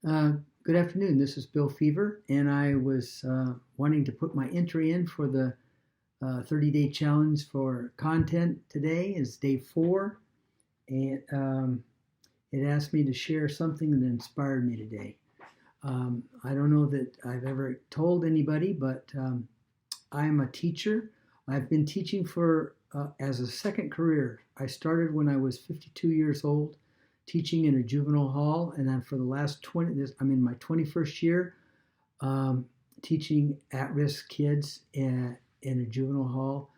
Uh, Good afternoon. This is Bill Feaver, and I was wanting to put my entry in for the 30-day challenge for content. Today is day 4, and it asked me to share something that inspired me today. I don't know that I've ever told anybody, but I'm a teacher. I've been teaching for as a second career. I started when I was 52 years old, teaching in a juvenile hall, and then for the last 20, I'm in my 21st year, teaching at-risk kids in a juvenile hall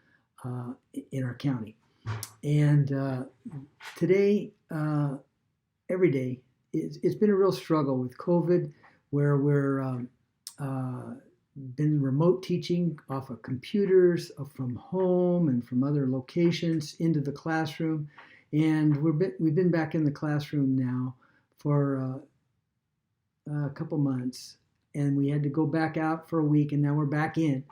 in our county. And today, every day, it's been a real struggle with COVID, where we're been remote teaching off of computers, from home and from other locations into the classroom. And we've been back in the classroom now for a couple months, and we had to go back out for a week, and now we're back in.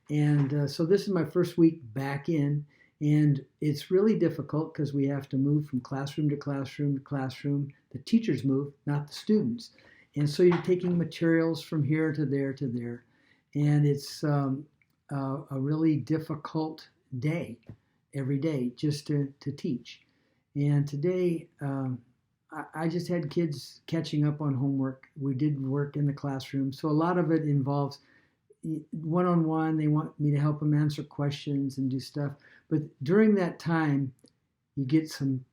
And so this is my first week back in, and it's really difficult because we have to move from classroom to classroom to classroom. The teachers move, not the students. And so you're taking materials from here to there to there. And it's a really difficult day every day just to teach. And today, I just had kids catching up on homework. We did work in the classroom. So a lot of it involves one-on-one. They want me to help them answer questions and do stuff. But during that time, you get some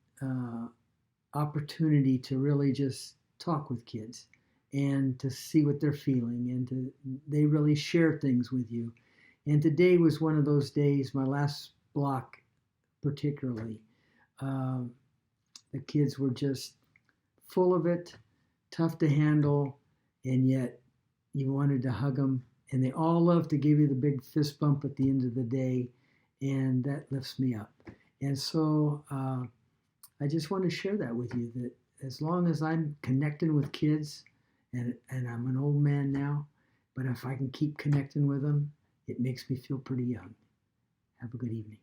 opportunity to really just talk with kids and to see what they're feeling, and they really share things with you. And today was one of those days, my last block particularly. The kids were just full of it, tough to handle, and yet you wanted to hug them. And they all love to give you the big fist bump at the end of the day, and that lifts me up. And so I just want to share that with you, that as long as I'm connecting with kids, and I'm an old man now, but if I can keep connecting with them, it makes me feel pretty young. Have a good evening.